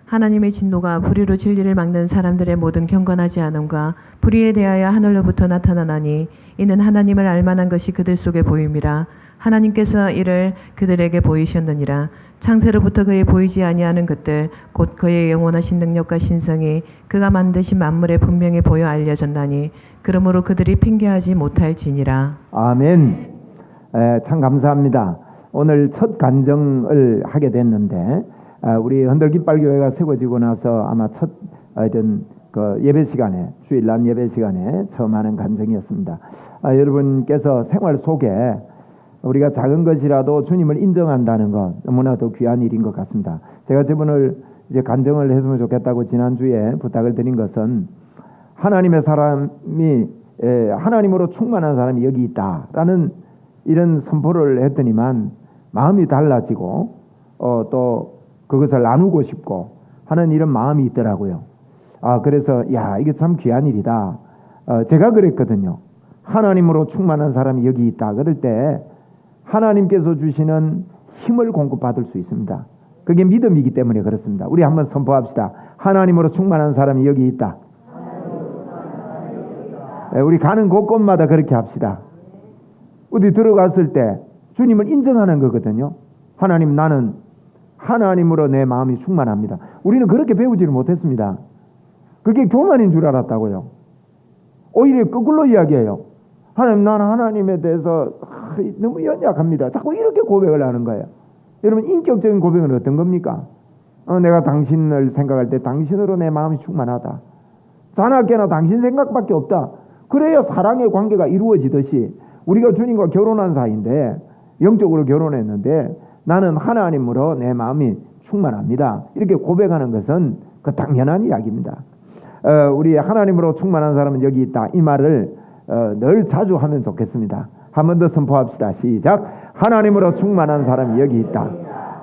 하나님의 진노가 불의로 진리를 막는 사람들의 모든 경건하지 않음과 불의에 대하여 하늘로부터 나타나나니 이는 하나님을 알만한 것이 그들 속에 보임이라. 하나님께서 이를 그들에게 보이셨느니라. 창세로부터 그의 보이지 아니하는 것들 곧 그의 영원하신 능력과 신성이 그가 만드신 만물에 분명히 보여 알려졌나니 그러므로 그들이 핑계하지 못할지니라. 아멘. 참 감사합니다. 오늘 첫 간증을 하게 됐는데 우리 헌들깃발교회가 세워지고 나서 아마 첫 그 예배 시간에 주일날 예배 시간에 처음 하는 간증이었습니다. 여러분께서 생활 속에 우리가 작은 것이라도 주님을 인정한다는 것 너무나도 귀한 일인 것 같습니다. 제가 저번을 이제 간증을 했으면 좋겠다고 지난주에 부탁을 드린 것은 하나님의 사람이 하나님으로 충만한 사람이 여기 있다라는 이런 선포를 했더니만 마음이 달라지고 또 그것을 나누고 싶고 하는 이런 마음이 있더라고요. 그래서 이게 참 귀한 일이다. 제가 그랬거든요. 하나님으로 충만한 사람이 여기 있다. 그럴 때 하나님께서 주시는 힘을 공급받을 수 있습니다. 그게 믿음이기 때문에 그렇습니다. 우리 한번 선포합시다. 하나님으로 충만한 사람이 여기 있다. 우리 가는 곳곳마다 그렇게 합시다. 어디 들어갔을 때 주님을 인정하는 거거든요. 하나님, 나는 하나님으로 내 마음이 충만합니다. 우리는 그렇게 배우지를 못했습니다. 그게 교만인 줄 알았다고요. 오히려 거꾸로 이야기해요. 하나님, 나는 하나님에 대해서 너무 연약합니다. 자꾸 이렇게 고백을 하는 거예요. 여러분, 인격적인 고백은 어떤 겁니까? 내가 당신을 생각할 때 당신으로 내 마음이 충만하다. 자나깨나 당신 생각밖에 없다. 그래야 사랑의 관계가 이루어지듯이 우리가 주님과 결혼한 사이인데 영적으로 결혼했는데 나는 하나님으로 내 마음이 충만합니다. 이렇게 고백하는 것은 그 당연한 이야기입니다. 우리 하나님으로 충만한 사람은 여기 있다. 이 말을 늘 자주 하면 좋겠습니다. 한 번 더 선포합시다. 시작. 하나님으로 충만한 사람이 여기 있다.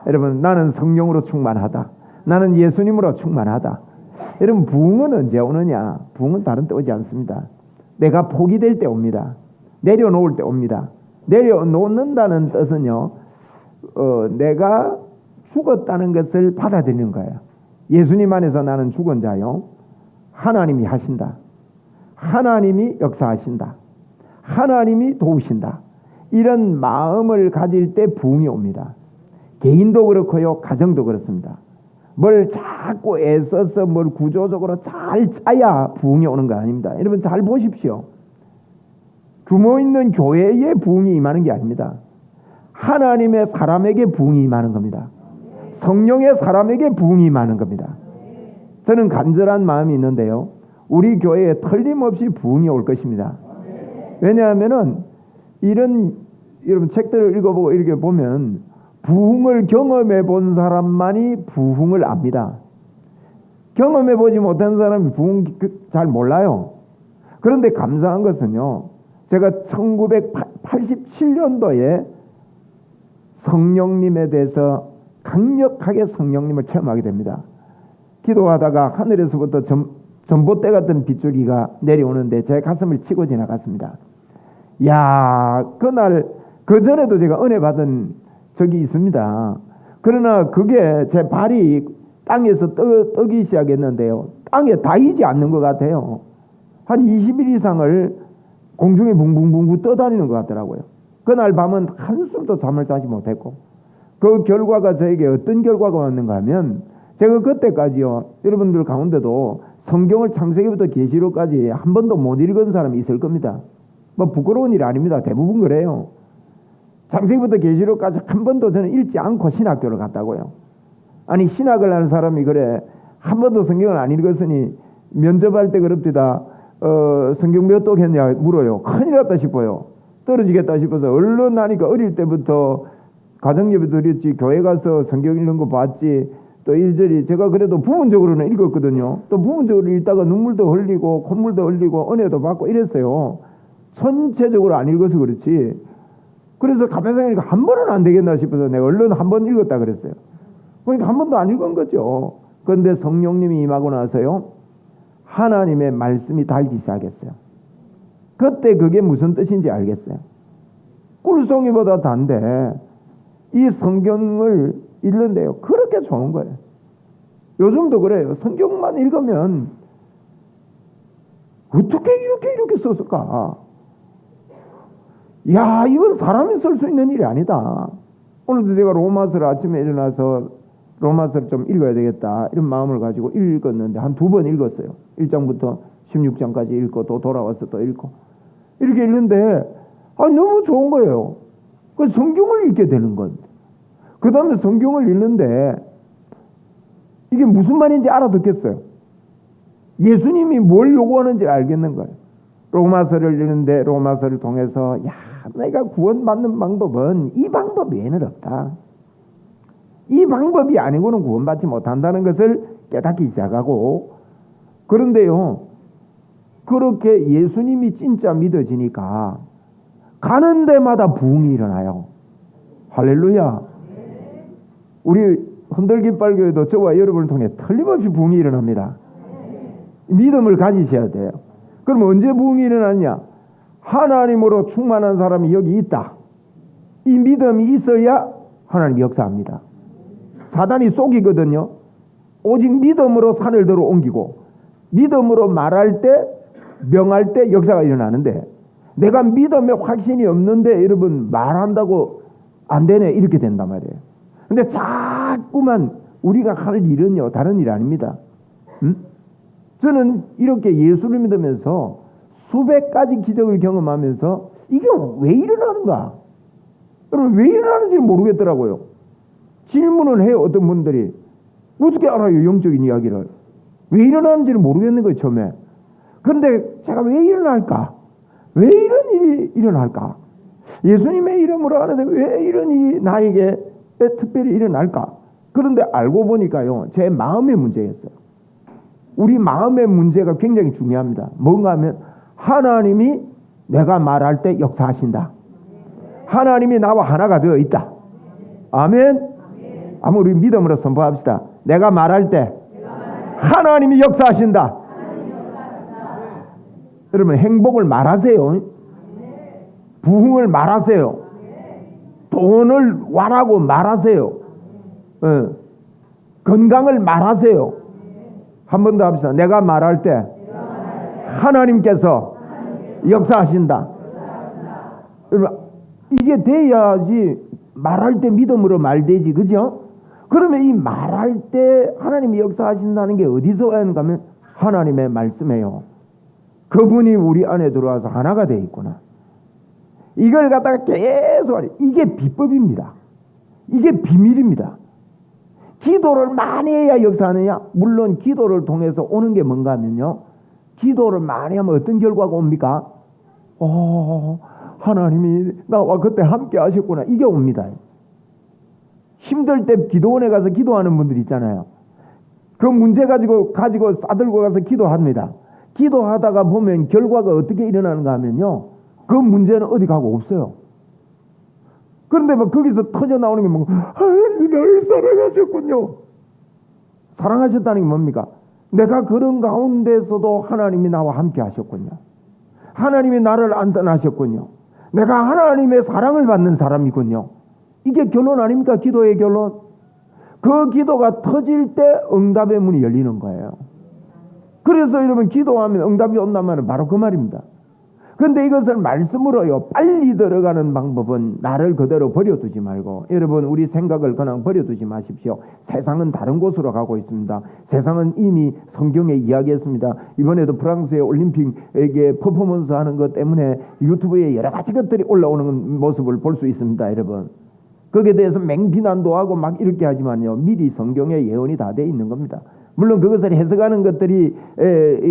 여러분, 나는 성령으로 충만하다. 나는 예수님으로 충만하다. 여러분, 부흥은 언제 오느냐? 부흥은 다른 때 오지 않습니다. 내가 포기될 때 옵니다. 내려놓을 때 옵니다. 내려놓는다는 뜻은요, 내가 죽었다는 것을 받아들이는 거예요. 예수님 안에서 나는 죽은 자요. 하나님이 하신다. 하나님이 역사하신다. 하나님이 도우신다. 이런 마음을 가질 때 부흥이 옵니다. 개인도 그렇고요, 가정도 그렇습니다. 뭘 자꾸 애써서 뭘 구조적으로 잘 짜야 부흥이 오는 거 아닙니다. 여러분 잘 보십시오. 규모 있는 교회에 부흥이 임하는 게 아닙니다. 하나님의 사람에게 부흥이 임하는 겁니다. 성령의 사람에게 부흥이 임하는 겁니다. 저는 간절한 마음이 있는데요. 우리 교회에 틀림없이 부흥이 올 것입니다. 왜냐하면은 여러분 책들을 읽어보고 이렇게 보면 부흥을 경험해 본 사람만이 부흥을 압니다. 경험해 보지 못한 사람이 부흥 잘 몰라요. 그런데 감사한 것은요, 제가 1987년도에 성령님에 대해서 강력하게 성령님을 체험하게 됩니다. 기도하다가 하늘에서부터 전봇대 같은 빗줄기가 내려오는데 제 가슴을 치고 지나갔습니다. 그날 그 전에도 제가 은혜 받은 적이 있습니다. 그러나 그게 제 발이 땅에서 떠기 시작했는데요. 땅에 닿이지 않는 것 같아요. 한 20일 이상을 공중에 붕붕붕붕 떠다니는 것 같더라고요. 그날 밤은 한숨도 잠을 자지 못했고, 그 결과가 저에게 어떤 결과가 왔는가 하면, 제가 그때까지요, 여러분들 가운데도 성경을 창세기부터 계시록까지 한 번도 못 읽은 사람이 있을 겁니다. 뭐 부끄러운 일 아닙니다. 대부분 그래요. 창세기부터 계시록까지 한 번도 저는 읽지 않고 신학교를 갔다고요. 아니, 신학을 하는 사람이 그래 한 번도 성경을 안 읽었으니 면접할 때 그럽디다. 성경 몇 독 했냐 물어요. 큰일 났다 싶어요. 떨어지겠다 싶어서 얼른 나니까 어릴 때부터 가정예배 드렸지, 교회 가서 성경 읽는 거 봤지, 또 일절이 제가 그래도 부분적으로는 읽었거든요. 또 부분적으로 읽다가 눈물도 흘리고 콧물도 흘리고 은혜도 받고 이랬어요. 전체적으로 안 읽어서 그렇지. 그래서 가만히 생각하니까 한 번은 안 되겠나 싶어서 내가 얼른 한 번 읽었다 그랬어요. 그러니까 한 번도 안 읽은 거죠. 그런데 성령님이 임하고 나서요, 하나님의 말씀이 달기 시작했어요. 그때 그게 무슨 뜻인지 알겠어요. 꿀송이보다 단데 이 성경을 읽는데요, 그렇게 좋은 거예요. 요즘도 그래요. 성경만 읽으면 어떻게 이렇게 썼을까? 야, 이건 사람이 쓸 수 있는 일이 아니다. 오늘도 제가 로마서를 아침에 일어나서 로마서를 좀 읽어야 되겠다 이런 마음을 가지고 읽었는데 한 2번 읽었어요. 1장부터 16장까지 읽고 또 돌아와서 또 읽고 이렇게 읽는데 너무 좋은 거예요. 그래서 성경을 읽게 되는 건데 그 다음에 성경을 읽는데 이게 무슨 말인지 알아듣겠어요. 예수님이 뭘 요구하는지 알겠는 거예요. 로마서를 읽는데 로마서를 통해서 내가 구원받는 방법은 이 방법 외에는 없다. 이 방법이 아니고는 구원받지 못한다는 것을 깨닫기 시작하고 그런데요. 그렇게 예수님이 진짜 믿어지니까 가는 데마다 부흥이 일어나요. 할렐루야. 우리 흔들깃발교회도 저와 여러분을 통해 틀림없이 부흥이 일어납니다. 믿음을 가지셔야 돼요. 그럼 언제 부흥이 일어나냐? 하나님으로 충만한 사람이 여기 있다. 이 믿음이 있어야 하나님이 역사합니다. 사단이 속이거든요. 오직 믿음으로 산을 들어 옮기고 믿음으로 말할 때 명할 때 역사가 일어나는데 내가 믿음에 확신이 없는데 여러분 말한다고 안 되네 이렇게 된단 말이에요. 근데 자꾸만 우리가 할 일은요 다른 일 아닙니다. 저는 이렇게 예수를 믿으면서 수백 가지 기적을 경험하면서 이게 왜 일어나는가? 여러분 왜 일어나는지 모르겠더라고요. 질문을 해요. 어떤 분들이 어떻게 알아요? 영적인 이야기를. 왜 일어나는지를 모르겠는 거예요. 처음에. 그런데 제가 왜 일어날까? 왜 이런 일이 일어날까? 예수님의 이름으로 하는데 왜 이런 일이 나에게 특별히 일어날까? 그런데 알고 보니까요. 제 마음의 문제였어요. 우리 마음의 문제가 굉장히 중요합니다. 뭔가 하면 하나님이 내가 말할 때 역사하신다. 하나님이 나와 하나가 되어 있다. 아멘. 아무 우리 믿음으로 선포합시다. 내가 말할 때 하나님이 역사하신다. 여러분 행복을 말하세요. 부흥을 말하세요. 돈을 와라고 말하세요. 건강을 말하세요. 한 번 더 합시다. 내가 말할 때 하나님께서 역사하신다. 여러분 이게 돼야지 말할 때 믿음으로 말되지, 그죠? 그러면 이 말할 때 하나님이 역사하신다는 게 어디서 오는가 하면 하나님의 말씀이에요. 그분이 우리 안에 들어와서 하나가 되어 있구나. 이걸 갖다가 계속 이게 비법입니다. 이게 비밀입니다. 기도를 많이 해야 역사하느냐? 물론 기도를 통해서 오는 게 뭔가 하면요. 기도를 많이 하면 어떤 결과가 옵니까? 하나님이 나와 그때 함께 하셨구나. 이게 옵니다. 힘들 때 기도원에 가서 기도하는 분들 있잖아요. 그 문제 가지고 싸들고 가서 기도합니다. 기도하다가 보면 결과가 어떻게 일어나는가 하면요. 그 문제는 어디 가고 없어요. 그런데 막 거기서 터져 나오는 게 뭔가 하나님이 나를 사랑하셨군요. 사랑하셨다는 게 뭡니까? 내가 그런 가운데서도 하나님이 나와 함께 하셨군요. 하나님이 나를 안 떠나셨군요. 내가 하나님의 사랑을 받는 사람이군요. 이게 결론 아닙니까? 기도의 결론. 그 기도가 터질 때 응답의 문이 열리는 거예요. 그래서 여러분 기도하면 응답이 온다면 바로 그 말입니다. 그런데 이것을 말씀으로요 빨리 들어가는 방법은 나를 그대로 버려두지 말고 여러분 우리 생각을 그냥 버려두지 마십시오. 세상은 다른 곳으로 가고 있습니다. 세상은 이미 성경에 이야기했습니다. 이번에도 프랑스의 올림픽에게 퍼포먼스 하는 것 때문에 유튜브에 여러 가지 것들이 올라오는 모습을 볼 수 있습니다. 여러분 거기에 대해서 맹비난도 하고 막 이렇게 하지만요 미리 성경에 예언이 다 돼 있는 겁니다. 물론 그것을 해석하는 것들이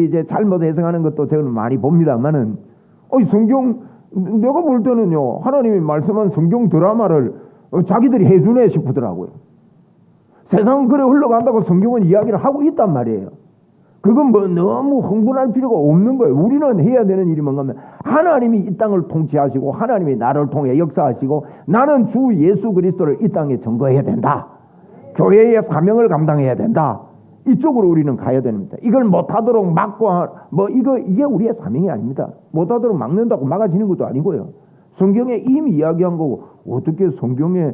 이제 잘못 해석하는 것도 저는 많이 봅니다만은 성경 내가 볼 때는요 하나님이 말씀한 성경 드라마를 자기들이 해주네 싶더라고요. 세상은 그래 흘러간다고 성경은 이야기를 하고 있단 말이에요. 그건 뭐 너무 흥분할 필요가 없는 거예요. 우리는 해야 되는 일이 뭔가 하면 하나님이 이 땅을 통치하시고 하나님이 나를 통해 역사하시고 나는 주 예수 그리스도를 이 땅에 증거해야 된다. 교회의 사명을 감당해야 된다. 이쪽으로 우리는 가야 됩니다. 이걸 못하도록 막고 이게 우리의 사명이 아닙니다. 못하도록 막는다고 막아지는 것도 아니고요. 성경에 이미 이야기한 거고 어떻게 성경에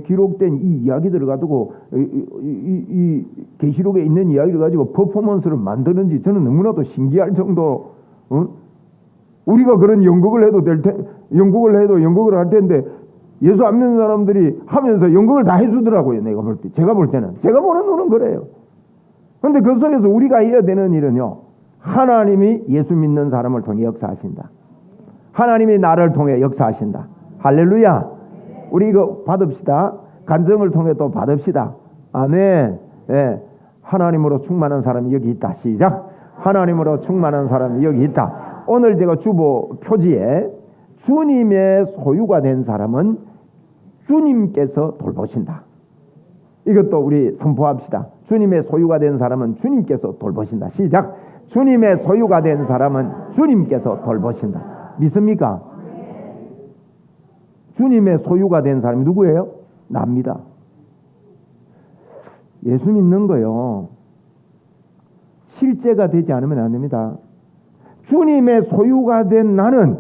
기록된 이 이야기들을 가지고 이 계시록에 있는 이야기를 가지고 퍼포먼스를 만드는지 저는 너무나도 신기할 정도로 우리가 그런 연극을 해도 연극을 할 텐데 예수 안 믿는 사람들이 하면서 연극을 다 해주더라고요. 제가 볼 때는 제가 보는 눈은 그래요. 그런데 그 속에서 우리가 해야 되는 일은요, 하나님이 예수 믿는 사람을 통해 역사하신다. 하나님이 나를 통해 역사하신다. 할렐루야. 우리 이거 받읍시다. 간증을 통해 또 받읍시다. 아멘. 예. 하나님으로 충만한 사람이 여기 있다. 시작. 하나님으로 충만한 사람이 여기 있다. 오늘 제가 주보 표지에 주님의 소유가 된 사람은 주님께서 돌보신다. 이것도 우리 선포합시다. 주님의 소유가 된 사람은 주님께서 돌보신다. 시작. 주님의 소유가 된 사람은 주님께서 돌보신다. 믿습니까? 주님의 소유가 된 사람이 누구예요? 납니다. 예수 믿는 거요, 실제가 되지 않으면 안 됩니다. 주님의 소유가 된 나는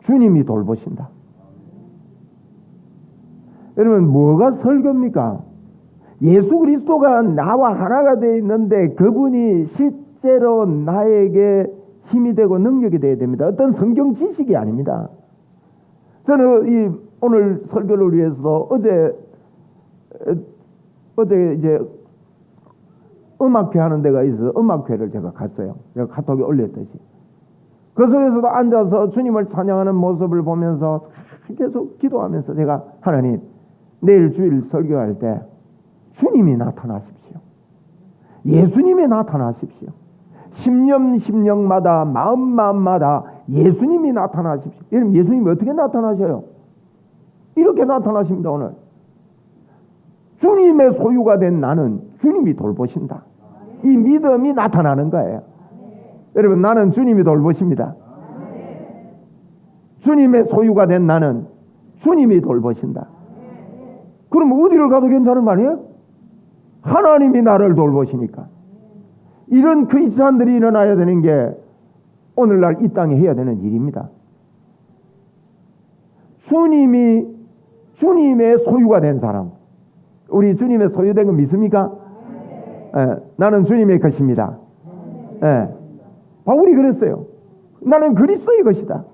주님이 돌보신다. 여러분, 뭐가 설교입니까? 예수 그리스도가 나와 하나가 되어 있는데 그분이 실제로 나에게 힘이 되고 능력이 되어야 됩니다. 어떤 성경 지식이 아닙니다. 저는 오늘 설교를 위해서 어제 이제 음악회 하는 데가 있어서 음악회를 제가 갔어요. 제가 카톡에 올렸듯이. 그 속에서도 앉아서 주님을 찬양하는 모습을 보면서 계속 기도하면서 제가, 하나님, 내일 주일 설교할 때 주님이 나타나십시오. 예수님이 나타나십시오. 심령마다 마음마다 예수님이 나타나십시오. 여러분, 예수님이 어떻게 나타나셔요? 이렇게 나타나십니다. 오늘 주님의 소유가 된 나는 주님이 돌보신다. 이 믿음이 나타나는 거예요. 여러분, 나는 주님이 돌보십니다. 주님의 소유가 된 나는 주님이 돌보신다. 그럼 어디를 가도 괜찮은 거 아니에요? 하나님이 나를 돌보시니까. 이런 크리스찬들이 일어나야 되는 게 오늘날 이 땅에 해야 되는 일입니다. 주님의 소유가 된 사람. 우리 주님의 소유된 거 믿습니까? 나는 주님의 것입니다. 바울이 그랬어요. 나는 그리스도의 것이다.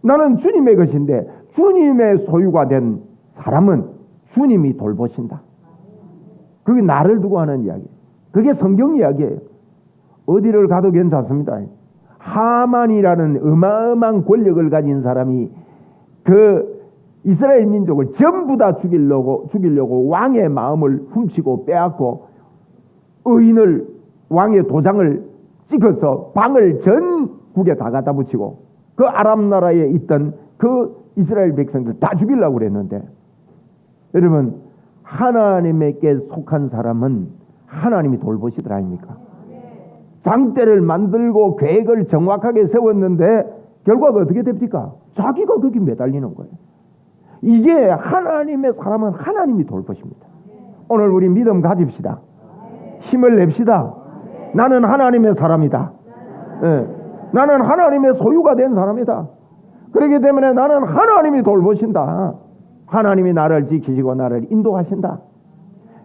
나는 주님의 것인데 주님의 소유가 된 사람은 주님이 돌보신다. 그게 나를 두고 하는 이야기. 그게 성경 이야기예요. 어디를 가도 괜찮습니다. 하만이라는 어마어마한 권력을 가진 사람이 그 이스라엘 민족을 전부 다 죽이려고 왕의 마음을 훔치고 빼앗고 의인을, 왕의 도장을 찍어서 방을 전국에 다 갖다 붙이고 그 아람 나라에 있던 그 이스라엘 백성들 다 죽이려고 그랬는데, 여러분, 하나님에게 속한 사람은 하나님이 돌보시더라 아닙니까? 장대를 만들고 계획을 정확하게 세웠는데 결과가 어떻게 됩니까? 자기가 거기 매달리는 거예요. 이게 하나님의 사람은 하나님이 돌보십니다. 오늘 우리 믿음 가집시다. 힘을 냅시다. 나는 하나님의 사람이다. 나는 하나님의 소유가 된 사람이다. 그렇기 때문에 나는 하나님이 돌보신다. 하나님이 나를 지키시고 나를 인도하신다.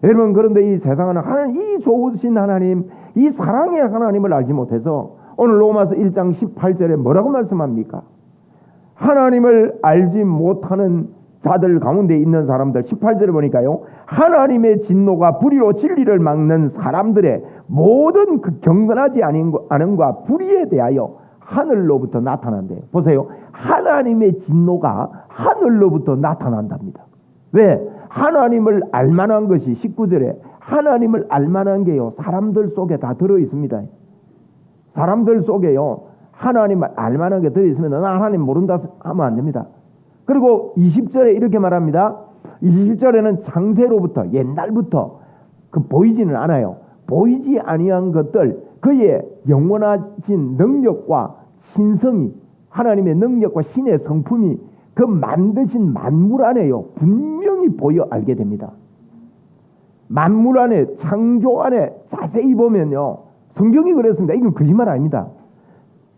여러분, 그런데 이 세상은 하나님, 이 좋으신 하나님, 이 사랑의 하나님을 알지 못해서 오늘 로마서 1장 18절에 뭐라고 말씀합니까? 하나님을 알지 못하는 자들 가운데 있는 사람들, 18절에 보니까요, 하나님의 진노가 불의로 진리를 막는 사람들의 모든 그 경건하지 않음과 불의에 대하여 하늘로부터 나타난대요. 보세요. 하나님의 진노가 하늘로부터 나타난답니다. 왜? 하나님을 알만한 것이 19절에 하나님을 알만한 게요, 사람들 속에 다 들어있습니다. 사람들 속에요, 하나님을 알만한 게 들어있으면 나 하나님 모른다 하면 안 됩니다. 그리고 20절에 이렇게 말합니다. 20절에는 창세로부터, 옛날부터 보이지는 않아요. 보이지 아니한 것들, 그의 영원하신 능력과 신성이, 하나님의 능력과 신의 성품이 그 만드신 만물 안에요, 분명히 보여 알게 됩니다. 만물 안에, 창조 안에 자세히 보면요, 성경이 그랬습니다. 이건 거짓말 아닙니다.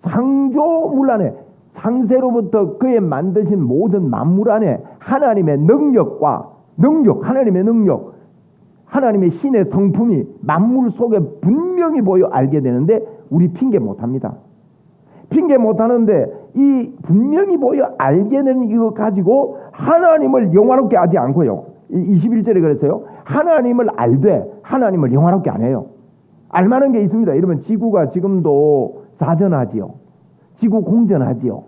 창조물 안에, 창세로부터 그의 만드신 모든 만물 안에 하나님의 능력과 하나님의 능력, 하나님의 신의 성품이 만물 속에 분명히 보여 알게 되는데 우리 핑계 못합니다. 핑계 못하는데 이 분명히 보여 알게 되는 이거 가지고 하나님을 영화롭게 하지 않고요. 21절에 그랬어요. 하나님을 알되 하나님을 영화롭게 안 해요. 알만한 게 있습니다. 이러면 지구가 지금도 자전하지요. 지구 공전하지요.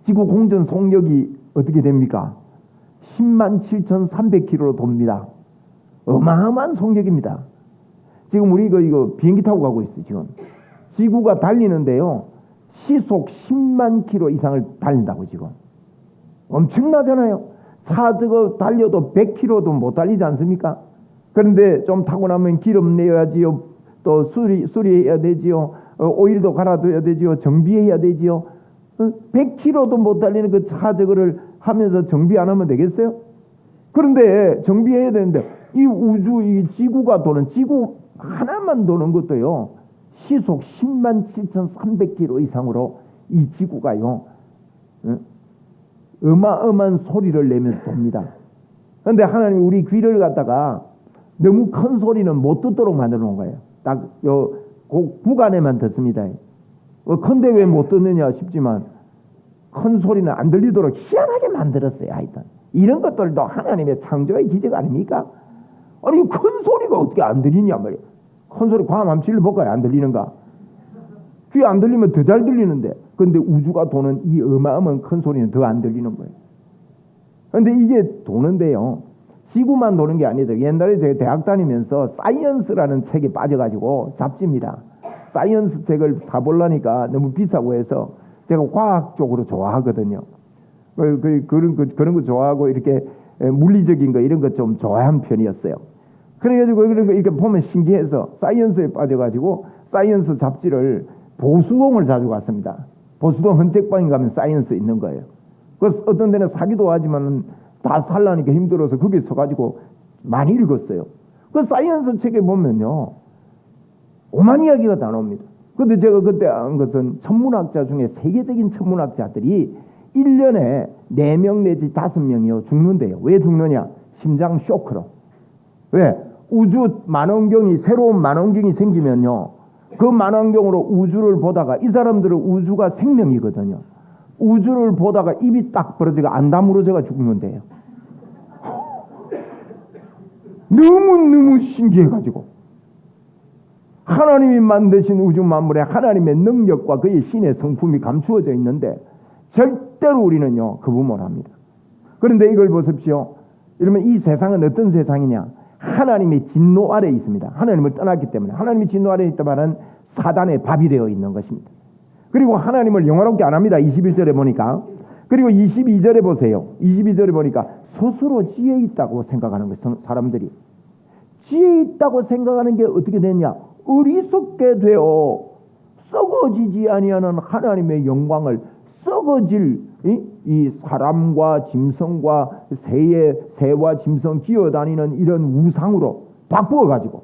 지구 공전 속력이 어떻게 됩니까? 10만 7,300km로 돕니다. 어마어마한 속력입니다. 지금 우리 이거 비행기 타고 가고 있어요. 지금 지구가 달리는데요. 시속 10만 km 이상을 달린다고 지금. 엄청나잖아요. 차 저거 달려도 100km도 못 달리지 않습니까? 그런데 좀 타고 나면 기름 내야지요. 또 수리해야 되지요. 오일도 갈아둬야 되지요. 정비해야 되지요. 100km도 못 달리는 그 차 저거를 하면서 정비 안 하면 되겠어요? 그런데 정비해야 되는데 이 우주, 이 지구가 도는, 지구 하나만 도는 것도요. 시속 10만 7,300km 이상으로 이 지구가요. 어마어마한 소리를 내면서 돕니다. 그런데 하나님이 우리 귀를 갖다가 너무 큰 소리는 못 듣도록 만들어 놓은 거예요. 딱 요 구간에만 듣습니다. 큰데 왜 못 듣느냐 싶지만 큰 소리는 안 들리도록 희한하게 만들었어요. 하여튼 이런 것들도 하나님의 창조의 기적 아닙니까? 아니 큰 소리가 어떻게 안 들리냐 말이에요. 큰 소리 광 한번 질러볼까요? 안 들리는가? 귀 안 들리면 더 잘 들리는데, 근데 우주가 도는 이 어마어마한 큰 소리는 더 안 들리는 거예요. 근데 이게 도는데요, 지구만 도는 게 아니다. 옛날에 제가 대학 다니면서 사이언스라는 책에 빠져가지고, 잡지입니다. 사이언스 책을 사보려니까 너무 비싸고 해서 제가 과학 쪽으로 좋아하거든요. 그런 거 좋아하고 이렇게 물리적인 거 이런 거 좀 좋아하는 편이었어요. 그래가지고 이렇게 보면 신기해서 사이언스에 빠져가지고 사이언스 잡지를 보수동을 자주 갔습니다. 보수동 헌책방에 가면 사이언스 있는 거예요. 그 어떤 데는 사기도 하지만 다 살라니까 힘들어서 거기 서가지고 많이 읽었어요. 그 사이언스 책에 보면요, 오만 이야기가 다 나옵니다. 근데 제가 그때 한 것은 천문학자 중에 세계적인 천문학자들이 1년에 4명 내지 5명이요 죽는데요. 왜 죽느냐? 심장 쇼크로. 왜? 우주 만원경이, 새로운 만원경이 생기면요, 그 만원경으로 우주를 보다가, 이 사람들은 우주가 생명이거든요. 우주를 보다가 입이 딱 벌어지고 안 다물어져가 죽는데요. 너무너무 신기해가지고 하나님이 만드신 우주 만물에 하나님의 능력과 그의 신의 성품이 감추어져 있는데 절대로 우리는요 거부 못합니다. 그런데 이걸 보십시오. 이러면 이 세상은 어떤 세상이냐? 하나님의 진노 아래에 있습니다. 하나님을 떠났기 때문에. 하나님의 진노 아래에 있다 말은 사단의 밥이 되어 있는 것입니다. 그리고 하나님을 영화롭게 안 합니다. 21절에 보니까. 그리고 22절에 보세요. 22절에 보니까 스스로 지혜 있다고 생각하는 거예요. 사람들이 지혜 있다고 생각하는 게 어떻게 되냐? 어리석게 되어 썩어지지 아니하는 하나님의 영광을 썩어질 이 사람과 짐승과 새와 짐승 기어다니는 이런 우상으로 바꾸어가지고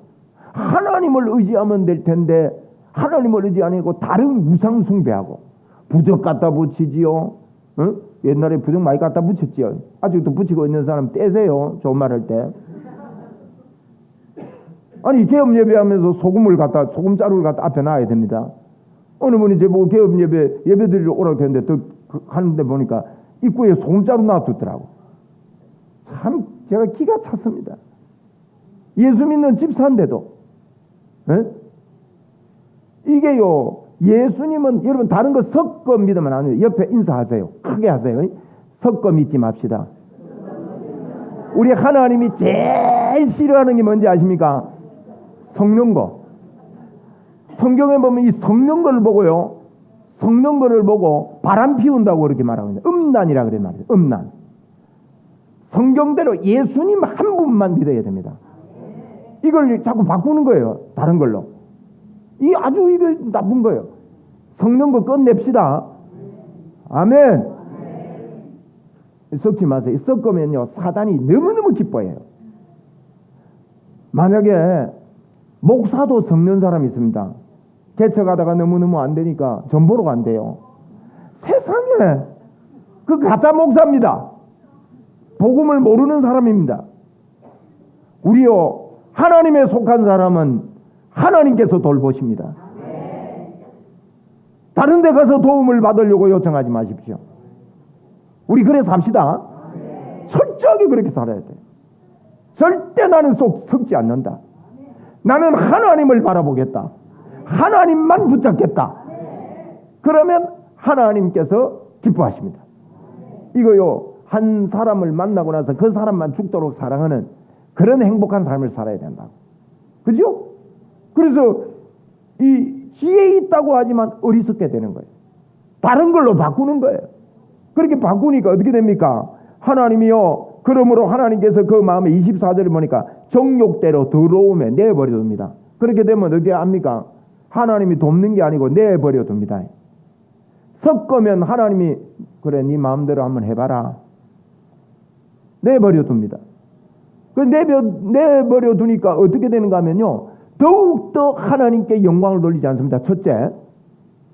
하나님을 의지하면 될 텐데 하나님을 의지 아니고 다른 우상 숭배하고 부적 갖다 붙이지요. 옛날에 부적 많이 갖다 붙였지요. 아직도 붙이고 있는 사람 떼세요. 좋은 말 할 때. 아니 개업 예배하면서 소금자루를 갖다 앞에 놔야 됩니다. 어느 분이 제보고 개업 예배 드리러 오라고 했는데 또 하는데 보니까 입구에 소금자루 놔두더라고. 참 제가 기가 찼습니다. 예수 믿는 집사인데도 이게요, 예수님은 여러분 다른 거 섞어 믿으면 안 돼요. 옆에 인사하세요. 크게 하세요. 섞어 믿지 맙시다. 우리 하나님이 제일 싫어하는 게 뭔지 아십니까? 섞는 거. 성경에 보면 이 섞는 거를 보고요, 섞는 거를 보고 바람 피운다고 그렇게 말하고 있는데 음란이라 그래 말이에요. 음란. 성경대로 예수님 한 분만 믿어야 됩니다. 이걸 자꾸 바꾸는 거예요. 다른 걸로. 이 아주 이거 나쁜 거예요. 섞는 거 끝냅시다. 아멘. 섞지 마세요. 섞으면요 사단이 너무너무 기뻐해요. 만약에 목사도 섞는 사람이 있습니다. 개척하다가 너무너무 안 되니까 전 보러 간대요. 세상에 그 가짜 목사입니다. 복음을 모르는 사람입니다. 우리요 하나님에 속한 사람은 하나님께서 돌보십니다. 다른 데 가서 도움을 받으려고 요청하지 마십시오. 우리 그래 삽시다. 철저하게 그렇게 살아야 돼. 절대 나는 썩지 않는다. 나는 하나님을 바라보겠다. 하나님만 붙잡겠다. 그러면 하나님께서 기뻐하십니다. 이거요 한 사람을 만나고 나서 그 사람만 죽도록 사랑하는 그런 행복한 삶을 살아야 된다. 그죠? 그래서 이 지혜 있다고 하지만 어리석게 되는 거예요. 다른 걸로 바꾸는 거예요. 그렇게 바꾸니까 어떻게 됩니까? 하나님이요 그러므로 하나님께서 그 마음에 24절을 보니까 정욕대로 더러움에 내버려 둡니다. 그렇게 되면 어떻게 합니까? 하나님이 돕는 게 아니고 내버려 둡니다. 섞으면 하나님이 그래 네 마음대로 한번 해봐라. 내버려 둡니다. 그 내버려 두니까 어떻게 되는가 하면요 더욱더 하나님께 영광을 돌리지 않습니다. 첫째,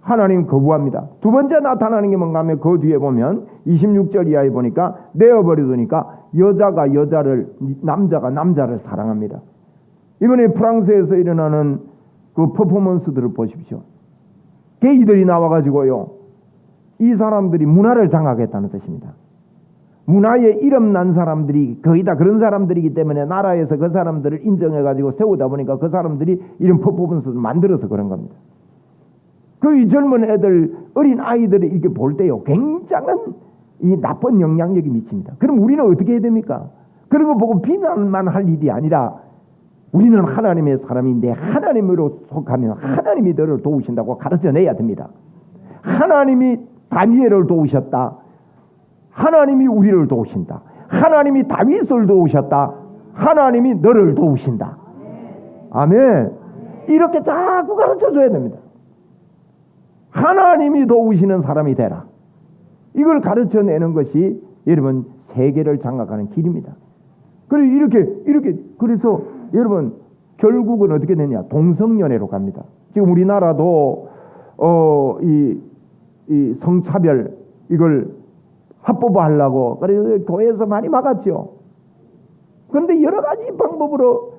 하나님 거부합니다. 두 번째 나타나는 게 뭔가 하면 그 뒤에 보면 26절 이하에 보니까 내어버려 두니까 여자가 여자를 남자가 남자를 사랑합니다. 이번에 프랑스에서 일어나는 그 퍼포먼스들을 보십시오. 게이들이 나와가지고요 이 사람들이 문화를 장악했다는 뜻입니다. 문화에 이름 난 사람들이 거의 다 그런 사람들이기 때문에 나라에서 그 사람들을 인정해가지고 세우다 보니까 그 사람들이 이런 퍼포먼스를 만들어서 그런 겁니다. 그 젊은 애들, 어린 아이들을 이렇게 볼 때요 굉장한 이 나쁜 영향력이 미칩니다. 그럼 우리는 어떻게 해야 됩니까? 그런 거 보고 비난만 할 일이 아니라 우리는 하나님의 사람인데 하나님으로 속하면 하나님이 너를 도우신다고 가르쳐내야 됩니다. 하나님이 다니엘을 도우셨다. 하나님이 우리를 도우신다. 하나님이 다윗을 도우셨다. 하나님이 너를 도우신다. 아멘. 이렇게 자꾸 가르쳐줘야 됩니다. 하나님이 도우시는 사람이 되라. 이걸 가르쳐내는 것이 여러분 세계를 장악하는 길입니다. 그리고 이렇게 그래서 여러분 결국은 어떻게 되냐? 동성연애로 갑니다. 지금 우리나라도 이 성차별 이걸 합법화하려고 그래서 교회에서 많이 막았죠. 그런데 여러 가지 방법으로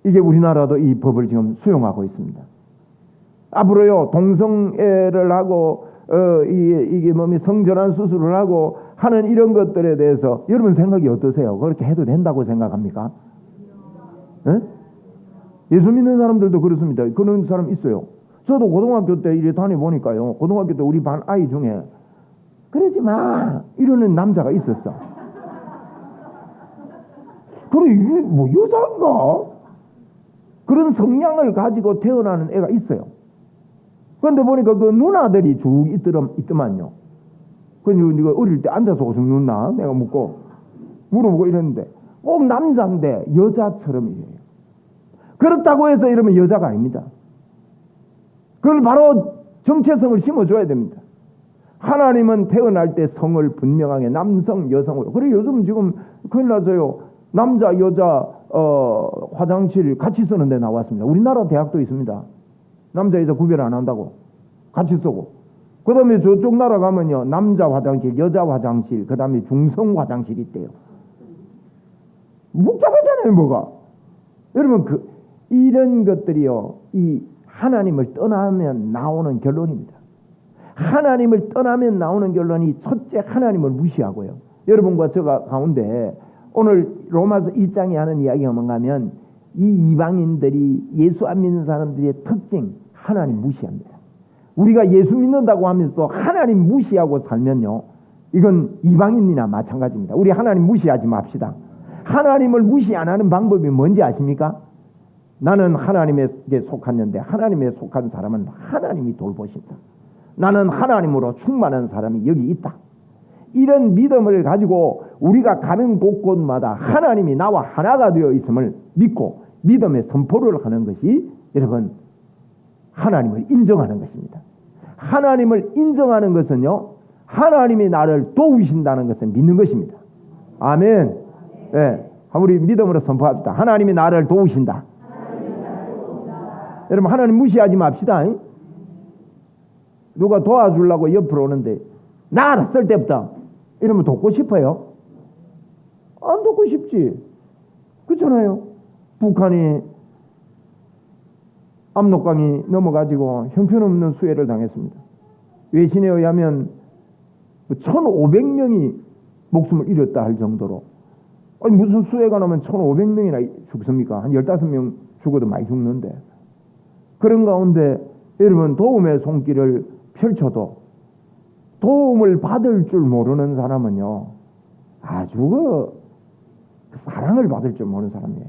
이게 우리나라도 이 법을 지금 수용하고 있습니다. 앞으로요 동성애를 하고 이게 몸이 성전환 수술을 하고 하는 이런 것들에 대해서 여러분 생각이 어떠세요? 그렇게 해도 된다고 생각합니까? 에? 예수 믿는 사람들도 그렇습니다. 그런 사람 있어요. 저도 고등학교 때 이래 다녀보니까요 고등학교 때 우리 반 아이 중에 그러지 마 이러는 남자가 있었어. 그래 이게 뭐 여자인가? 그런 성향을 가지고 태어나는 애가 있어요. 그런데 보니까 그 누나들이 쭉 있더만요. 그래서 네가 어릴 때 앉아서 오줌 누나? 내가 물어보고 이랬는데 꼭 남자인데 여자처럼 이래요. 그렇다고 해서 이러면 여자가 아닙니다. 그걸 바로 정체성을 심어줘야 됩니다. 하나님은 태어날 때 성을 분명하게 남성, 여성으로. 그래 요즘 지금 큰일 나서요. 남자, 여자 화장실 같이 쓰는 데 나왔습니다. 우리나라 대학도 있습니다. 남자, 여자 구별 안 한다고. 같이 쓰고. 그 다음에 저쪽 나라 가면요. 남자 화장실, 여자 화장실, 그 다음에 중성 화장실이 있대요. 복잡하잖아요, 뭐가. 여러분, 이런 것들이요. 이 하나님을 떠나면 나오는 결론입니다. 하나님을 떠나면 나오는 결론이 첫째 하나님을 무시하고요. 여러분과 저 가운데 오늘 로마서 1장에 하는 이야기가 뭔가 하면 이 이방인들이 예수 안 믿는 사람들의 특징 하나님 무시합니다. 우리가 예수 믿는다고 하면서 하나님 무시하고 살면요 이건 이방인이나 마찬가지입니다. 우리 하나님 무시하지 맙시다. 하나님을 무시 안 하는 방법이 뭔지 아십니까? 나는 하나님에게 속았는데 하나님에 속한 사람은 하나님이 돌보신다. 나는 하나님으로 충만한 사람이 여기 있다. 이런 믿음을 가지고 우리가 가는 곳곳마다 하나님이 나와 하나가 되어 있음을 믿고 믿음의 선포를 하는 것이 여러분 하나님을 인정하는 것입니다. 하나님을 인정하는 것은요 하나님이 나를 도우신다는 것을 믿는 것입니다. 아멘. 네, 우리 믿음으로 선포합시다. 하나님이 나를 도우신다. 여러분 하나님 무시하지 맙시다. 누가 도와주려고 옆으로 오는데 나 쓸데없다 이러면 돕고 싶어요? 안 돕고 싶지. 그렇잖아요. 북한이 압록강이 넘어가지고 형편없는 수해를 당했습니다. 외신에 의하면 1,500명이 목숨을 잃었다 할 정도로. 아니 무슨 수해가 나면 1,500명이나 죽습니까? 한 15명 죽어도 많이 죽는데. 그런 가운데 여러분 도움의 손길을 펼쳐도 도움을 받을 줄 모르는 사람은요 아주 사랑을 받을 줄 모르는 사람이에요.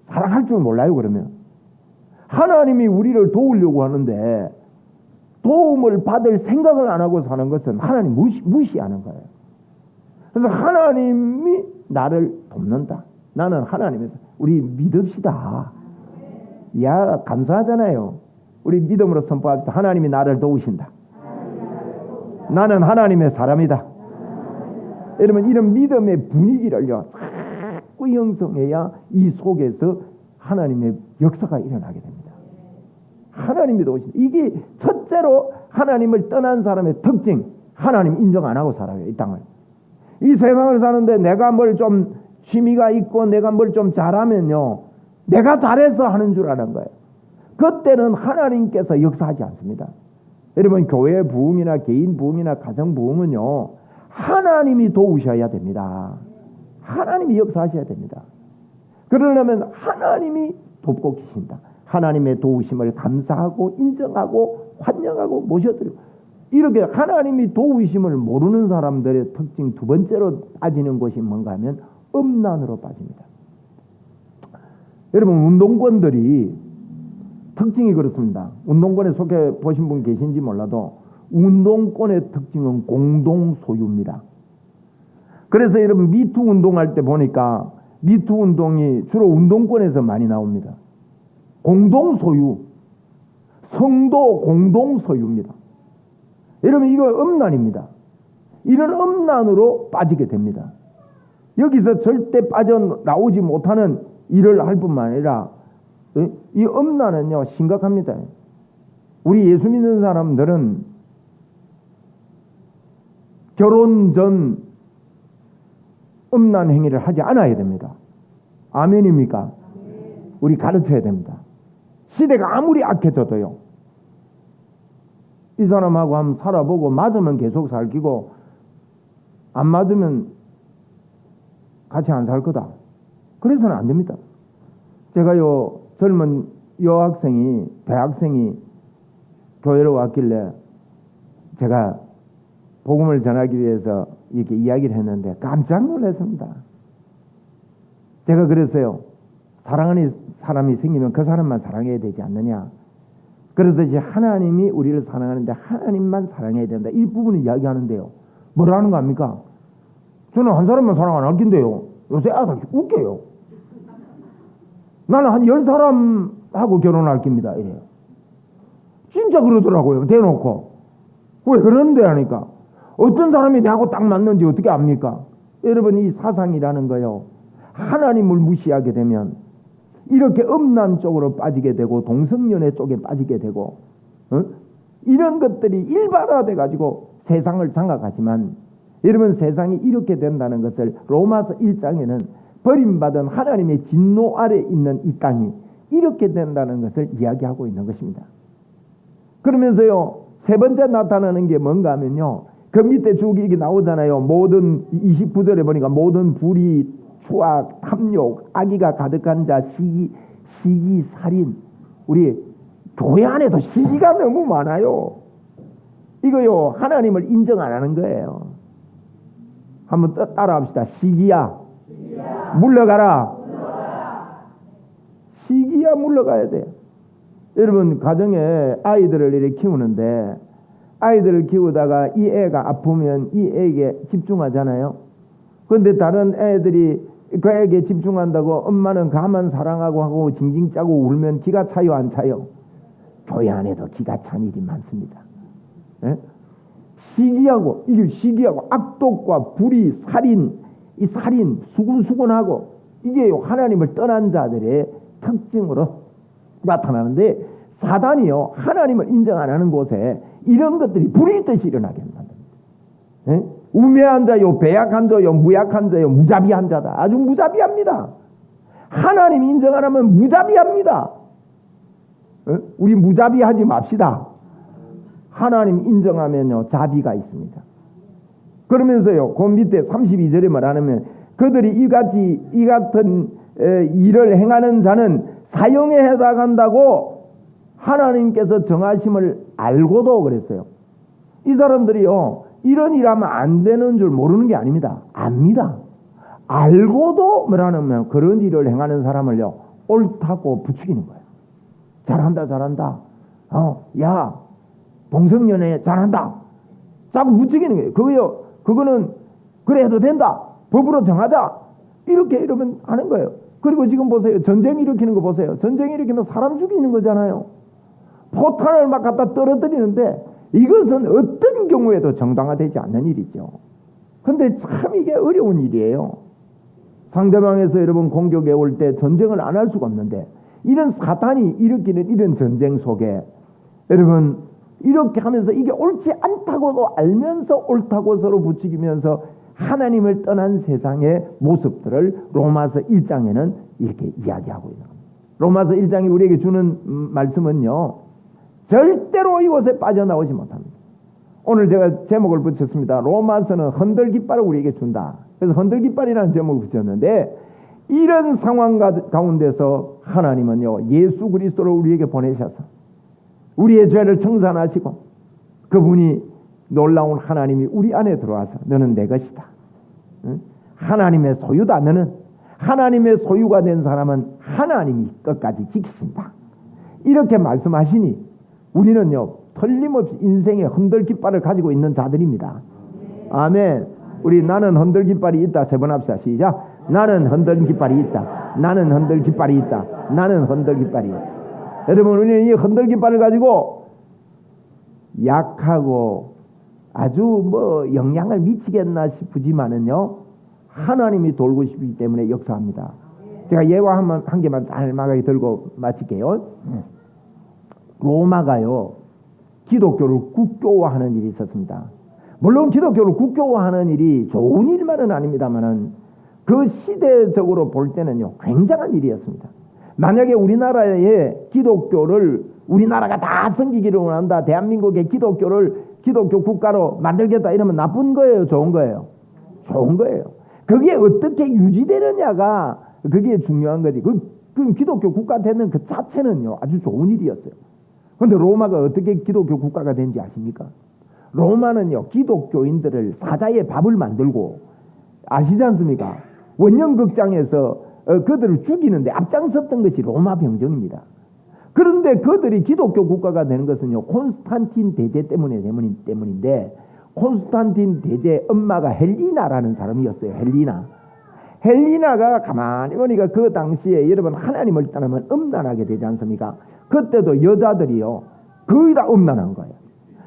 사랑할 줄 몰라요. 그러면 하나님이 우리를 도우려고 하는데 도움을 받을 생각을 안 하고 사는 것은 하나님 무시하는 거예요. 그래서 하나님이 나를 돕는다. 나는 하나님에서 우리 믿읍시다. 야 감사하잖아요. 우리 믿음으로 선포합시다. 하나님이 나를 도우신다. 나는 하나님의 사람이다. 여러분 이런 믿음의 분위기를요 자꾸 형성해야 이 속에서 하나님의 역사가 일어나게 됩니다. 하나님이 도우신다. 이게 첫째로 하나님을 떠난 사람의 특징. 하나님 인정 안 하고 살아요. 이 땅을. 이 세상을 사는데 내가 뭘 좀 취미가 있고 내가 뭘 좀 잘하면요 내가 잘해서 하는 줄 아는 거예요. 그때는 하나님께서 역사하지 않습니다. 여러분 교회 부흥이나 개인 부흥이나 가정 부흥은요 하나님이 도우셔야 됩니다. 하나님이 역사하셔야 됩니다. 그러려면 하나님이 돕고 계신다. 하나님의 도우심을 감사하고 인정하고 환영하고 모셔드리고 이렇게 하나님이 도우심을 모르는 사람들의 특징 두 번째로 빠지는 것이 뭔가 하면 음란으로 빠집니다. 여러분 운동권들이 특징이 그렇습니다. 운동권에 속해 보신 분 계신지 몰라도 운동권의 특징은 공동 소유입니다. 그래서 여러분 미투 운동할 때 보니까 미투 운동이 주로 운동권에서 많이 나옵니다. 공동 소유, 성도 공동 소유입니다. 여러분 이거 음란입니다. 이런 음란으로 빠지게 됩니다. 여기서 절대 빠져나오지 못하는 일을 할 뿐만 아니라 이 음란은요 심각합니다. 우리 예수 믿는 사람들은 결혼 전 음란 행위를 하지 않아야 됩니다. 아멘입니까? 우리 가르쳐야 됩니다. 시대가 아무리 악해져도요 이 사람하고 한번 살아보고 맞으면 계속 살기고 안 맞으면 같이 안 살 거다. 그래서는 안 됩니다. 제가요 젊은 여학생이 대학생이 교회로 왔길래 제가 복음을 전하기 위해서 이렇게 이야기를 했는데 깜짝 놀랐습니다. 제가 그랬어요. 사랑하는 사람이 생기면 그 사람만 사랑해야 되지 않느냐. 그러듯이 하나님이 우리를 사랑하는데 하나님만 사랑해야 된다. 이 부분을 이야기하는데요. 뭐라는 거 압니까? 저는 한 사람만 사랑 안 할 텐데요. 요새 아들 웃겨요. 나는 한 10사람하고 결혼할 겁니다. 이래요. 진짜 그러더라고요. 대놓고. 왜 그러는데 하니까 어떤 사람이 나하고 딱 맞는지 어떻게 압니까? 여러분 이 사상이라는 거요. 하나님을 무시하게 되면 이렇게 음란 쪽으로 빠지게 되고 동성연애 쪽에 빠지게 되고 이런 것들이 일반화돼 가지고 세상을 장악하지만 여러분 세상이 이렇게 된다는 것을 로마서 1장에는 버림받은 하나님의 진노 아래 있는 이 땅이 이렇게 된다는 것을 이야기하고 있는 것입니다. 그러면서요 세 번째 나타나는 게 뭔가 하면요 그 밑에 쭉 이게 나오잖아요. 모든 29절에 보니까 모든 불의 추악, 탐욕, 악의가 가득한 자, 시기, 살인. 우리 교회 안에도 시기가 너무 많아요. 이거요 하나님을 인정 안 하는 거예요. 한번 따라합시다. 시기야. 물러가라. 시기야 물러가야 돼. 여러분 가정에 아이들을 이렇게 키우는데 아이들을 키우다가 이 애가 아프면 이 애에게 집중하잖아요. 그런데 다른 애들이 그 애에게 집중한다고 엄마는 가만 사랑하고 하고 징징 짜고 울면 기가 차요 안 차요? 교회 안에도 기가 찬 일이 많습니다. 예? 시기하고 이게 시기하고 악독과 불의, 살인, 이 살인 수군수군하고 이게 하나님을 떠난 자들의 특징으로 나타나는데 사단이요 하나님을 인정 안 하는 곳에 이런 것들이 불일 듯이 일어나게 만듭니다. 예? 우매한 자요, 배약한 자요, 무약한 자요, 무자비한 자다. 아주 무자비합니다. 하나님 인정 안 하면 무자비합니다. 예? 우리 무자비하지 맙시다. 하나님 인정하면요 자비가 있습니다. 그러면서요 그 밑에 32절에 말하면 그들이 이 같은 일을 행하는 자는 사형에 해당한다고 하나님께서 정하심을 알고도 그랬어요. 이 사람들이요 이런 일 하면 안 되는 줄 모르는 게 아닙니다. 압니다. 알고도 뭐라면 그런 일을 행하는 사람을요 옳다고 부추기는 거예요. 잘한다. 야 동성연애 잘한다. 자꾸 부추기는 거예요. 그거는 그래 해도 된다. 법으로 정하자. 이렇게 이러면 하는 거예요. 그리고 지금 보세요. 전쟁 일으키는 거 보세요. 전쟁 일으키면 사람 죽이는 거잖아요. 포탄을 막 갖다 떨어뜨리는데 이것은 어떤 경우에도 정당화되지 않는 일이죠. 근데 참 이게 어려운 일이에요. 상대방에서 여러분 공격해 올 때 전쟁을 안 할 수가 없는데 이런 사탄이 일으키는 이런 전쟁 속에 여러분 이렇게 하면서 이게 옳지 않다고도 알면서 옳다고 서로 부추기면서 하나님을 떠난 세상의 모습들을 로마서 1장에는 이렇게 이야기하고 있는 겁니다. 로마서 1장이 우리에게 주는 말씀은요 절대로 이곳에 빠져나오지 못합니다. 오늘 제가 제목을 붙였습니다. 로마서는 흔들깃발을 우리에게 준다. 그래서 흔들깃발이라는 제목을 붙였는데 이런 상황 가운데서 하나님은요 예수 그리스도를 우리에게 보내셔서 우리의 죄를 청산하시고 그분이 놀라운 하나님이 우리 안에 들어와서 너는 내 것이다. 응? 하나님의 소유다. 너는 하나님의 소유가 된 사람은 하나님이 끝까지 지키신다. 이렇게 말씀하시니 우리는요 틀림없이 인생의 흔들깃발을 가지고 있는 자들입니다. 아멘. 우리 나는 흔들깃발이 있다. 세 번 합시다. 시작. 나는 흔들깃발이 있다. 나는 흔들깃발이 있다. 나는 흔들깃발이 있다. 여러분 우리는 이 흔들깃발을 가지고 약하고 아주 영향을 미치겠나 싶지만은요 하나님이 돌고 싶기 때문에 역사합니다. 제가 예화 한 개만 짤막하게 들고 마칠게요. 로마가요 기독교를 국교화하는 일이 있었습니다. 물론 기독교를 국교화하는 일이 좋은 일만은 아닙니다만은 그 시대적으로 볼 때는요 굉장한 일이었습니다. 만약에 우리나라의 기독교를 우리나라가 다 섬기기를 원한다. 대한민국의 기독교 국가로 만들겠다 이러면 나쁜 거예요? 좋은 거예요? 좋은 거예요. 그게 어떻게 유지되느냐가 그게 중요한 거지. 그 기독교 국가 되는 그 자체는요 아주 좋은 일이었어요. 그런데 로마가 어떻게 기독교 국가가 된지 아십니까? 로마는요 기독교인들을 사자의 밥을 만들고 아시지 않습니까? 원형극장에서 그들을 죽이는데 앞장섰던 것이 로마 병정입니다. 그런데 그들이 기독교 국가가 되는 것은요 콘스탄틴 대제 때문인데 콘스탄틴 대제 엄마가 헬리나라는 사람이었어요. 헬리나가 가만히 보니까 그 당시에 여러분 하나님을 떠나면 음란하게 되지 않습니까? 그때도 여자들이요 거의 다 음란한 거예요.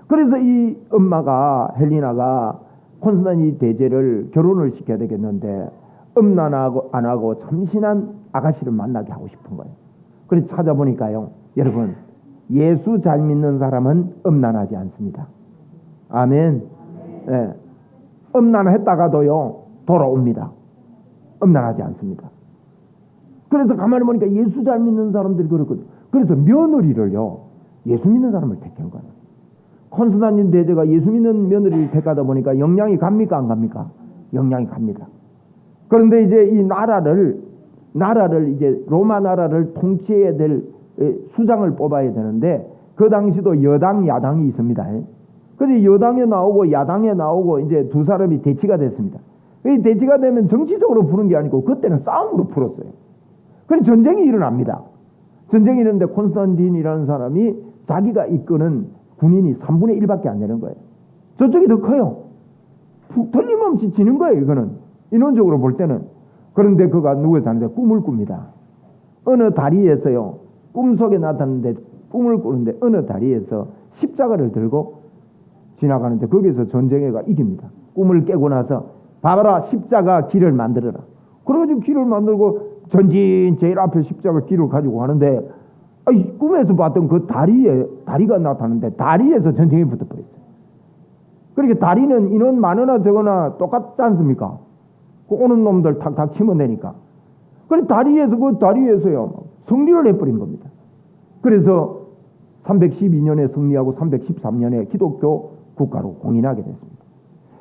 그래서 이 엄마가 헬리나가 콘스탄틴 대제를 결혼을 시켜야 되겠는데 음란하고 안 하고 참신한 아가씨를 만나게 하고 싶은 거예요. 그래서 찾아보니까요 여러분 예수 잘 믿는 사람은 음란하지 않습니다. 아멘. 예. 음란했다가도요 돌아옵니다. 음란하지 않습니다. 그래서 가만히 보니까 예수 잘 믿는 사람들이 그렇거든요. 그래서 며느리를요 예수 믿는 사람을 택한 거예요. 콘스탄틴 대제가 예수 믿는 며느리를 택하다 보니까 영향이 갑니까 안 갑니까? 영향이 갑니다. 그런데 이제 이 나라를 이제 로마 나라를 통치해야 될 수장을 뽑아야 되는데 그 당시도 여당 야당이 있습니다. 그래서 여당에 나오고 야당에 나오고 이제 두 사람이 대치가 됐습니다. 이 대치가 되면 정치적으로 푸는 게 아니고 그때는 싸움으로 풀었어요. 그래서 전쟁이 일어납니다. 전쟁이 일어났는데 콘스탄틴이라는 사람이 자기가 이끄는 군인이 3분의 1밖에 안 되는 거예요. 저쪽이 더 커요. 틀림없이 지는 거예요. 이거는 인원적으로 볼 때는. 그런데 그가 누구에서 하는데 꿈을 꿉니다. 어느 다리에서요 꿈속에 나타났는데 꿈을 꾸는데 어느 다리에서 십자가를 들고 지나가는데 거기서 전쟁애가 이깁니다. 꿈을 깨고 나서 봐봐라 십자가 길을 만들어라. 그래가지고 길을 만들고 전진 제일 앞에 십자가 길을 가지고 가는데 꿈에서 봤던 그 다리가 나타나는데 다리에서 전쟁이 붙어버렸어요. 그러니까 다리는 인원 많으나 적으나 똑같지 않습니까? 그 오는 놈들 탁탁 치면 되니까. 그래 다리에서요 승리를 해버린 겁니다. 그래서 312년에 승리하고 313년에 기독교 국가로 공인하게 됐습니다.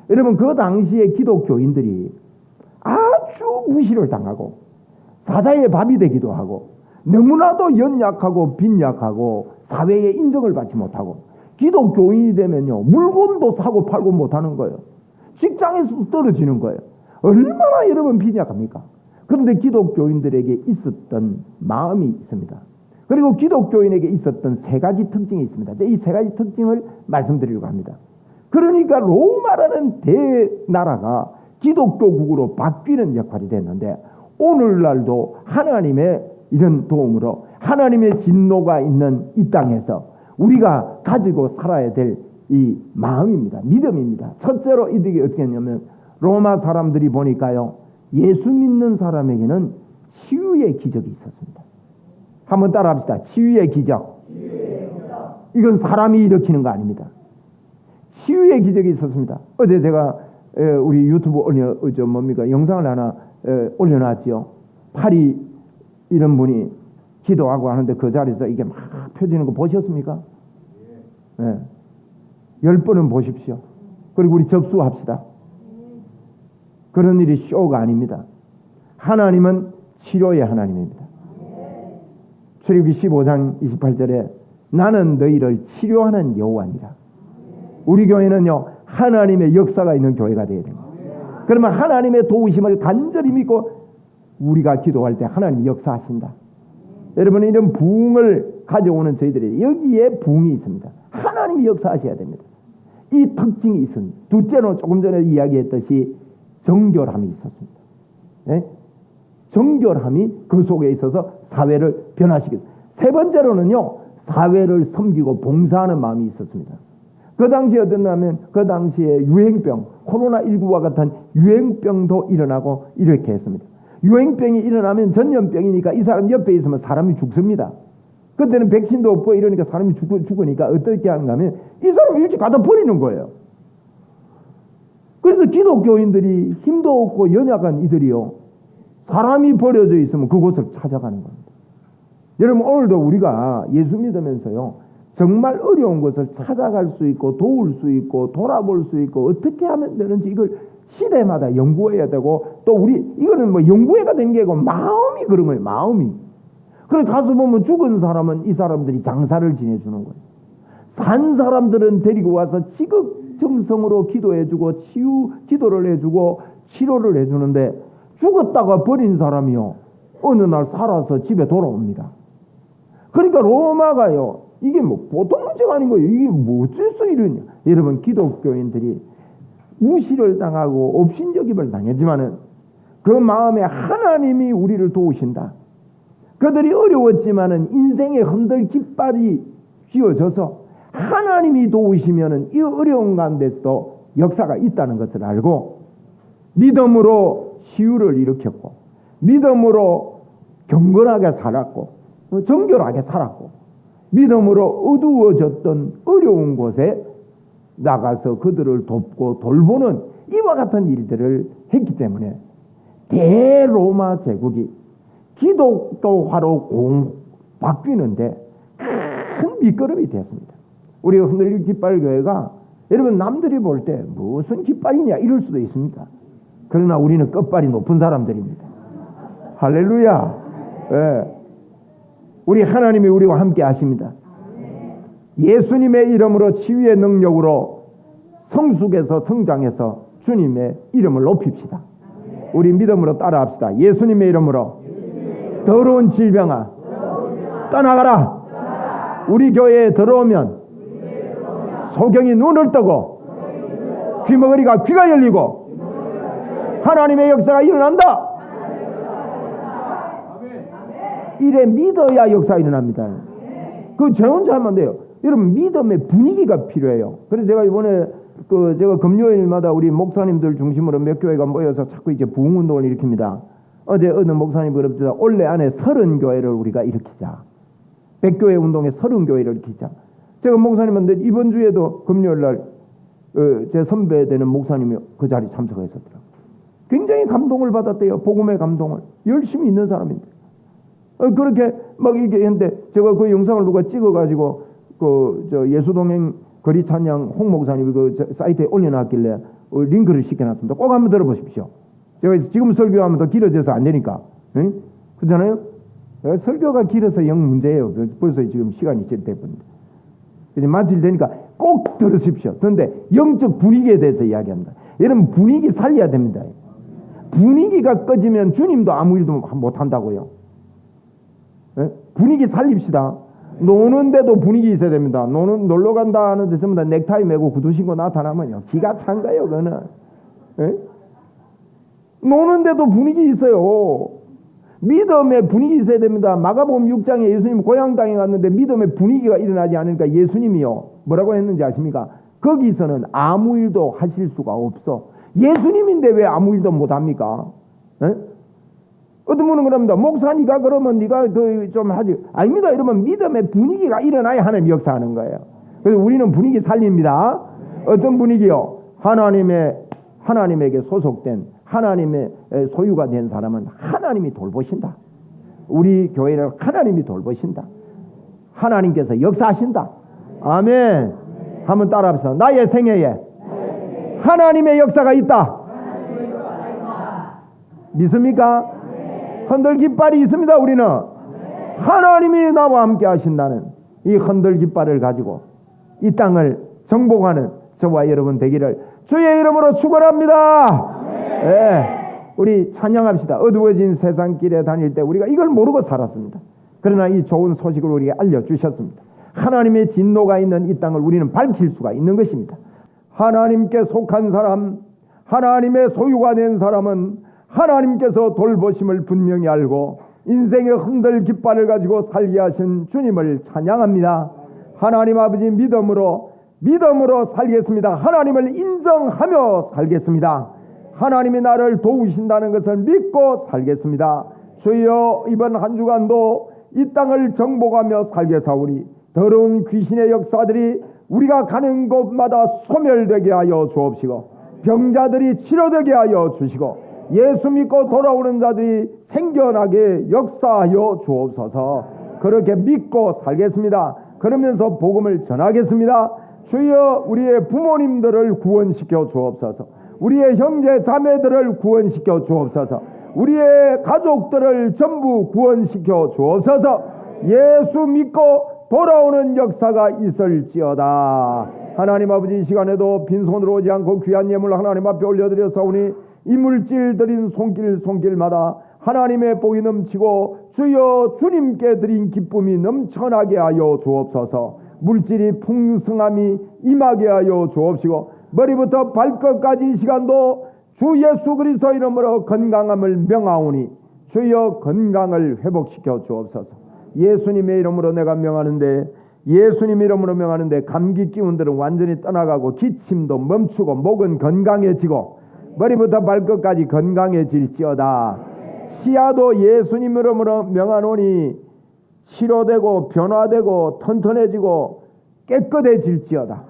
여러분 그 당시에 기독교인들이 아주 무시를 당하고 사자의 밥이 되기도 하고 너무나도 연약하고 빈약하고 사회의 인정을 받지 못하고 기독교인이 되면요 물건도 사고 팔고 못하는 거예요. 직장에서도 떨어지는 거예요. 얼마나 여러분 빈약합니까? 그런데 기독교인들에게 있었던 마음이 있습니다. 그리고 기독교인에게 있었던 세 가지 특징이 있습니다. 이 세 가지 특징을 말씀드리려고 합니다. 그러니까 로마라는 대나라가 기독교국으로 바뀌는 역할이 됐는데 오늘날도 하나님의 이런 도움으로 하나님의 진노가 있는 이 땅에서 우리가 가지고 살아야 될 이 마음입니다. 믿음입니다. 첫째로 이들이 어떻게 했냐면 로마 사람들이 보니까요 예수 믿는 사람에게는 치유의 기적이 있었습니다. 한번 따라합시다. 치유의 기적. 이건 사람이 일으키는 거 아닙니다. 치유의 기적이 있었습니다. 어제 제가 우리 유튜브 영상을 하나 올려놨죠. 팔이 이런 분이 기도하고 하는데 그 자리에서 이게 막 펴지는 거 보셨습니까? 네. 10번은 보십시오. 그리고 우리 접수합시다. 그런 일이 쇼가 아닙니다. 하나님은 치료의 하나님입니다. 출애굽기 15장 28절에 나는 너희를 치료하는 여호와니라. 우리 교회는요 하나님의 역사가 있는 교회가 되어야 됩니다. 그러면 하나님의 도우심을 간절히 믿고 우리가 기도할 때 하나님이 역사하신다. 여러분 이런 부흥을 가져오는 저희들이 여기에 부흥이 있습니다. 하나님이 역사하셔야 됩니다. 이 특징이 있습니다. 둘째로 조금 전에 이야기했듯이 정결함이 있었습니다. 네? 정결함이 그 속에 있어서 사회를 변화시켰습니다. 세 번째로는요 사회를 섬기고 봉사하는 마음이 있었습니다. 그 당시에 어땠냐면 그 당시에 유행병 코로나19와 같은 유행병도 일어나고 이렇게 했습니다. 유행병이 일어나면 전염병이니까 이 사람 옆에 있으면 사람이 죽습니다. 그때는 백신도 없고 이러니까 사람이 죽으니까 어떻게 하는가 하면 이 사람 일찍 갖다 버리는 거예요. 그래서 기독교인들이 힘도 없고 연약한 이들이요 사람이 버려져 있으면 그곳을 찾아가는 겁니다. 여러분 오늘도 우리가 예수 믿으면서요 정말 어려운 것을 찾아갈 수 있고 도울 수 있고 돌아볼 수 있고 어떻게 하면 되는지 이걸 시대마다 연구해야 되고 또 우리 이거는 뭐 연구회가 된 게 아니고 마음이 그런 거예요. 마음이. 그래서 가서 보면 죽은 사람은 이 사람들이 장사를 지내주는 거예요. 산 사람들은 데리고 와서 지극정성으로 기도해주고 기도를 해주고 치료를 해주는데 죽었다가 버린 사람이요 어느 날 살아서 집에 돌아옵니다. 그러니까 로마가요 이게 뭐 보통 문제가 아닌 거예요. 이게 뭐 어째서 이러냐. 여러분 기독교인들이 무시를 당하고 업신여김을 당했지만은 그 마음에 하나님이 우리를 도우신다. 그들이 어려웠지만은 인생의 흔들 깃발이 쥐어져서 하나님이 도우시면은 이 어려운 가운데서도 역사가 있다는 것을 알고 믿음으로 치유를 일으켰고 믿음으로 경건하게 살았고 정결하게 살았고 믿음으로 어두워졌던 어려운 곳에 나가서 그들을 돕고 돌보는 이와 같은 일들을 했기 때문에 대로마 제국이 기독교화로 바뀌는데 큰 밑거름이 되었습니다. 우리 흔들림 깃발교회가 여러분 남들이 볼 때 무슨 깃발이냐 이럴 수도 있습니다. 그러나 우리는 끝발이 높은 사람들입니다. 할렐루야. 네. 우리 하나님이 우리와 함께 하십니다. 예수님의 이름으로 치유의 능력으로 성숙해서 성장해서 주님의 이름을 높입시다. 우리 믿음으로 따라합시다. 예수님의 이름으로 더러운 질병아 떠나가라. 우리 교회에 들어오면 소경이 눈을 뜨고 귀머거리가 귀가 열리고 하나님의 역사가 일어난다. 이래 믿어야 역사가 일어납니다. 그 저 혼자 하면 안 돼요. 여러분 믿음의 분위기가 필요해요. 그래서 제가 이번에 제가 금요일마다 우리 목사님들 중심으로 몇 교회가 모여서 자꾸 이제 부흥운동을 일으킵니다. 어제 어느 목사님이 그럽니다. 올해 안에 30교회를 우리가 일으키자. 100교회 운동에 30교회를 기자. 제가 목사님한테 이번 주에도 금요일날 제 선배 되는 목사님이 그 자리에 참석했었더라고요. 굉장히 감동을 받았대요. 복음의 감동을. 열심히 있는 사람인데. 그렇게 막 이게 했는데 제가 그 영상을 누가 찍어가지고 저 예수동행 거리 찬양 홍 목사님이 그 사이트에 올려놨길래 링크를 시켜놨습니다. 꼭 한번 들어보십시오. 제가 지금 설교하면 더 길어져서 안 되니까. 응? 그렇잖아요? 설교가 길어서 영 문제예요. 벌써 지금 시간이 질때뿐인데. 이제 마칠 되니까 꼭 들으십시오. 그런데 영적 분위기에 대해서 이야기합니다. 여러분 분위기 살려야 됩니다. 분위기가 꺼지면 주님도 아무 일도 못한다고요. 예? 분위기 살립시다. 노는데도 분위기 있어야 됩니다. 놀러 간다 하는데 전부 다 넥타이 메고 구두 신고 나타나면요 기가 찬 거예요. 그거는. 예? 노는데도 분위기 있어요. 믿음의 분위기 있어야 됩니다. 마가복음 6장에 예수님 고향 땅에 갔는데 믿음의 분위기가 일어나지 않으니까 예수님이요 뭐라고 했는지 아십니까? 거기서는 아무 일도 하실 수가 없어. 예수님인데 왜 아무 일도 못합니까? 에? 어떤 분은 그럽니다. 목사니까 그러면 네가 좀 하지. 아닙니다. 이러면 믿음의 분위기가 일어나야 하나님 역사하는 거예요. 그래서 우리는 분위기 살립니다. 어떤 분위기요? 하나님에게 소속된 하나님의 소유가 된 사람은 하나님이 돌보신다. 우리 교회를 하나님이 돌보신다. 하나님께서 역사하신다. 아멘. 한번 따라합시다. 나의 생애에 하나님의 역사가 있다. 믿습니까? 흔들 깃발이 있습니다. 우리는 하나님이 나와 함께 하신다는 이 흔들 깃발을 가지고 이 땅을 정복하는 저와 여러분 되기를 주의 이름으로 축원합니다. 네. 우리 찬양합시다. 어두워진 세상길에 다닐 때 우리가 이걸 모르고 살았습니다. 그러나 이 좋은 소식을 우리에게 알려주셨습니다. 하나님의 진노가 있는 이 땅을 우리는 밝힐 수가 있는 것입니다. 하나님께 속한 사람, 하나님의 소유가 된 사람은 하나님께서 돌보심을 분명히 알고 인생의 흔들 깃발을 가지고 살게 하신 주님을 찬양합니다. 하나님 아버지 믿음으로 살겠습니다. 하나님을 인정하며 살겠습니다. 하나님이 나를 도우신다는 것을 믿고 살겠습니다. 주여 이번 한 주간도 이 땅을 정복하며 살게사오니 더러운 귀신의 역사들이 우리가 가는 곳마다 소멸되게 하여 주옵시고 병자들이 치료되게 하여 주시고 예수 믿고 돌아오는 자들이 생겨나게 역사하여 주옵소서. 그렇게 믿고 살겠습니다. 그러면서 복음을 전하겠습니다. 주여 우리의 부모님들을 구원시켜 주옵소서. 우리의 형제 자매들을 구원시켜 주옵소서. 우리의 가족들을 전부 구원시켜 주옵소서. 예수 믿고 돌아오는 역사가 있을지어다. 하나님 아버지 이 시간에도 빈손으로 오지 않고 귀한 예물 하나님 앞에 올려드렸사오니 이 물질 드린 손길마다 하나님의 복이 넘치고 주여 주님께 드린 기쁨이 넘쳐나게 하여 주옵소서. 물질이 풍성함이 임하게 하여 주옵시고 머리부터 발끝까지 이 시간도 주 예수 그리스도 이름으로 건강함을 명하오니 주여 건강을 회복시켜 주옵소서. 예수님의 이름으로 내가 명하는데 예수님 이름으로 명하는데 감기 기운들은 완전히 떠나가고 기침도 멈추고 목은 건강해지고 머리부터 발끝까지 건강해질지어다. 치아도 예수님 이름으로 명하노니 치료되고 변화되고 튼튼해지고 깨끗해질지어다.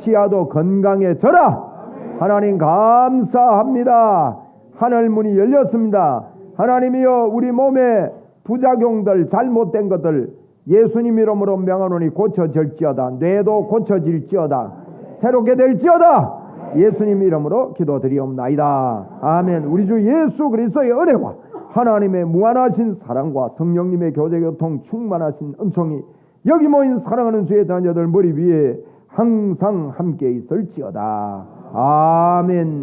치아도 건강해져라. 하나님 감사합니다. 하늘문이 열렸습니다. 하나님이여 우리 몸에 부작용들 잘못된 것들 예수님 이름으로 명하노니 고쳐질지어다. 뇌도 고쳐질지어다. 새롭게 될지어다. 예수님 이름으로 기도드리옵나이다. 아멘. 우리 주 예수 그리스도의 은혜와 하나님의 무한하신 사랑과 성령님의 교제교통 충만하신 은총이 여기 모인 사랑하는 주의 자녀들 머리 위에 항상 함께 있을지어다. 아멘.